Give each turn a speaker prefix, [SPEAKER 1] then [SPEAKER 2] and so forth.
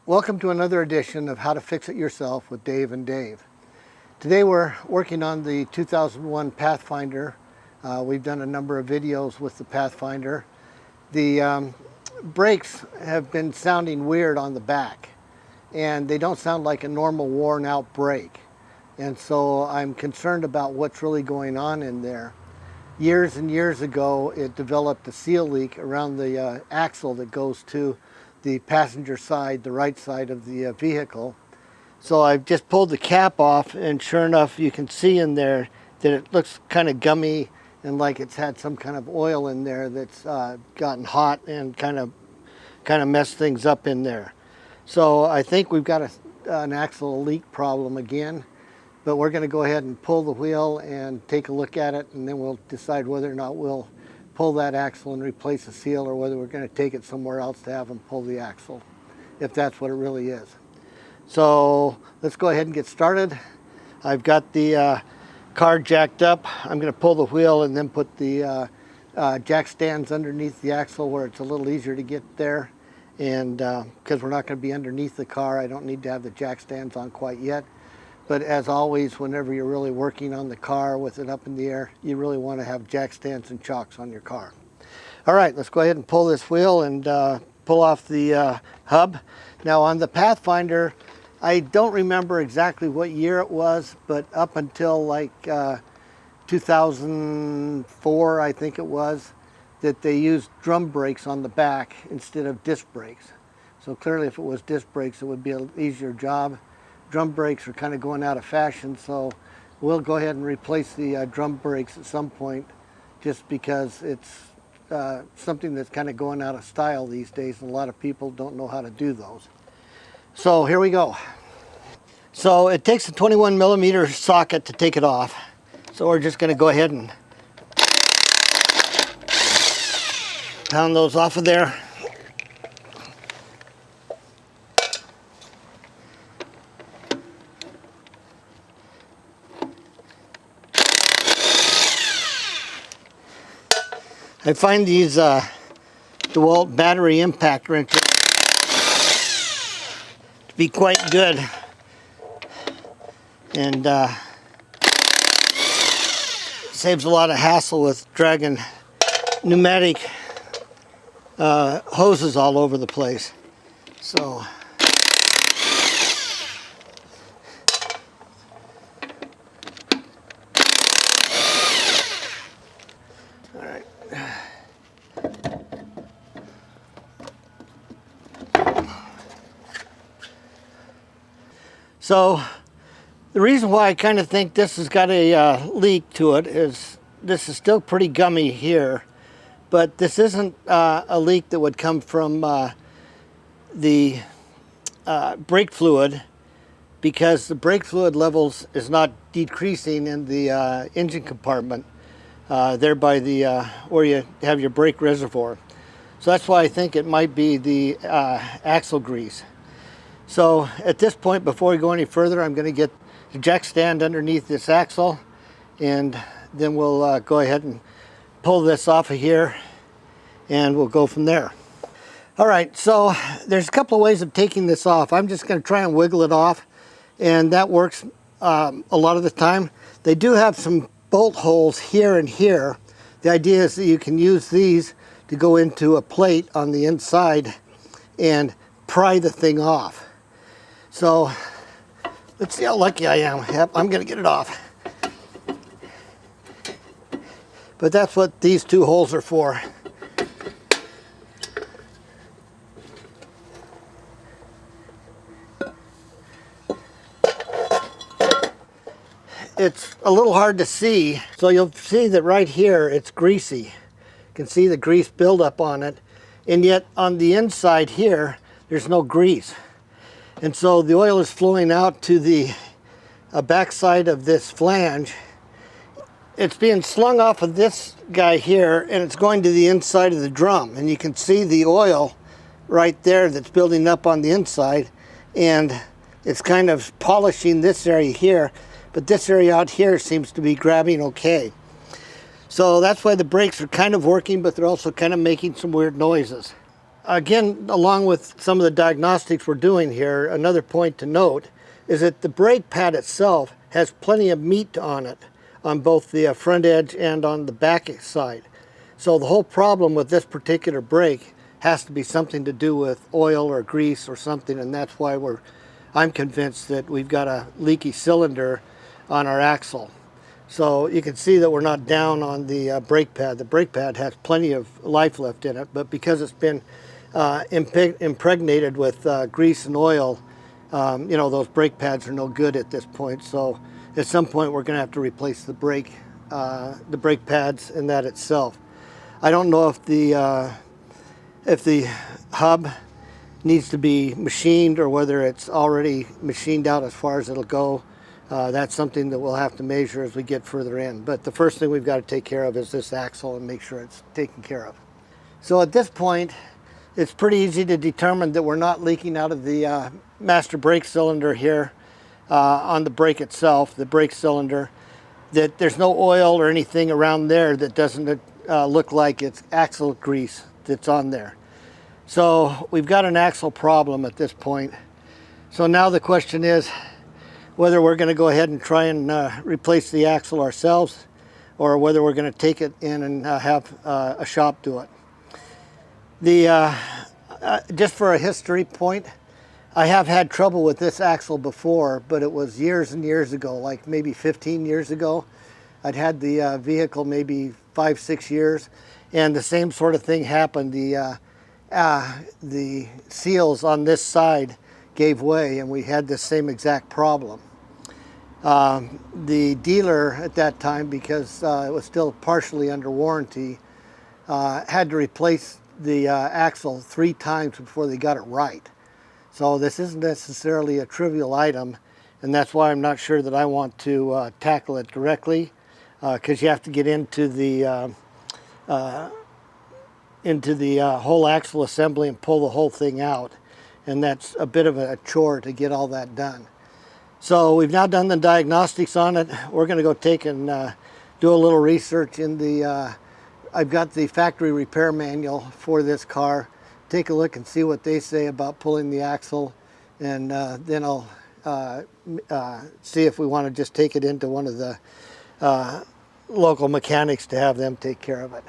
[SPEAKER 1] Welcome to another edition of How to Fix It Yourself with Dave and Dave. Today we're working on the 2001 Pathfinder. We've done a number of videos with the Pathfinder. The brakes have been sounding weird on the back, and they don't sound like a normal worn out brake. And so I'm concerned about what's really going on in there. Years and years ago, it developed a seal leak around the axle that goes to the passenger side, the right side of the vehicle. So I've just pulled the cap off, and sure enough, you can see in there that it looks kind of gummy and like it's had some kind of oil in there that's gotten hot and kind of messed things up in there. So I think we've got an axle leak problem again, but we're going to go ahead and pull the wheel and take a look at it, and then we'll decide whether or not we'll pull that axle and replace the seal, or whether we're going to take it somewhere else to have them pull the axle, if that's what it really is. So let's go ahead and get started. I've got the car jacked up. I'm going to pull the wheel and then put the jack stands underneath the axle where it's a little easier to get there. And because we're not going to be underneath the car, I don't need to have the jack stands on quite yet. But as always, whenever you're really working on the car with it up in the air, you really want to have jack stands and chocks on your car. All right, let's go ahead and pull this wheel and pull off the hub. Now on the Pathfinder, I don't remember exactly what year it was, but up until like 2004, I think it was, that they used drum brakes on the back instead of disc brakes. So clearly if it was disc brakes, it would be an easier job. Drum brakes are kind of going out of fashion, so we'll go ahead and replace the drum brakes at some point, just because it's something that's kind of going out of style these days, and a lot of people don't know how to do those. So here we go. So it takes a 21mm socket to take it off. So we're just going to go ahead and pound those off of there. I find these DeWalt battery impact wrenches to be quite good, and saves a lot of hassle with dragging pneumatic hoses all over the place. So all right. So the reason why I kind of think this has got a leak to it is this is still pretty gummy here, but this isn't a leak that would come from the brake fluid, because the brake fluid levels is not decreasing in the engine compartment there by the where you have your brake reservoir. So that's why I think it might be the axle grease. So at this point, before we go any further, I'm going to get the jack stand underneath this axle, and then we'll go ahead and pull this off of here, and we'll go from there. All right, so there's a couple of ways of taking this off. I'm just going to try and wiggle it off, and that works a lot of the time. They do have some bolt holes here and here. The idea is that you can use these to go into a plate on the inside and pry the thing off. So let's see how lucky I am. Yep, I'm going to get it off. But that's what these two holes are for. It's a little hard to see, so you'll see that right here it's greasy. You can see the grease buildup on it, and yet on the inside here there's no grease. And so the oil is flowing out to the backside of this flange. It's being slung off of this guy here, and it's going to the inside of the drum. And you can see the oil right there that's building up on the inside, and it's kind of polishing this area here, but this area out here seems to be grabbing okay. So that's why the brakes are kind of working, but they're also kind of making some weird noises. again, along with some of the diagnostics we're doing here, another point to note is that the brake pad itself has plenty of meat on it, on both the front edge and on the back side. So the whole problem with this particular brake has to be something to do with oil or grease or something, and that's why I'm convinced that we've got a leaky cylinder on our axle. So you can see that we're not down on the brake pad. The brake pad has plenty of life left in it, but because it's been impregnated with grease and oil, you know, those brake pads are no good at this point. So at some point we're going to have to replace the brake pads and that itself. I don't know if the hub needs to be machined or whether it's already machined out as far as it'll go. That's something that we'll have to measure as we get further in. But the first thing we've got to take care of is this axle and make sure it's taken care of. So at this point, it's pretty easy to determine that we're not leaking out of the master brake cylinder here on the brake itself, the brake cylinder, that there's no oil or anything around there that doesn't look like it's axle grease that's on there. So we've got an axle problem at this point. So now the question is whether we're going to go ahead and try and replace the axle ourselves, or whether we're going to take it in and have a shop do it. Just for a history point, I have had trouble with this axle before, but it was years and years ago, like maybe 15 years ago. I'd had the vehicle maybe 5-6 years, and the same sort of thing happened. The seals on this side gave way, and we had the same exact problem. The dealer at that time, because it was still partially under warranty, had to replace the axle 3 times before they got it right. So this isn't necessarily a trivial item, and that's why I'm not sure that I want to tackle it directly, because you have to get into the whole axle assembly and pull the whole thing out, and that's a bit of a chore to get all that done. So we've now done the diagnostics on it. We're going to go take and do a little research in the I've got the factory repair manual for this car. Take a look and see what they say about pulling the axle, and then I'll see if we want to just take it into one of the local mechanics to have them take care of it.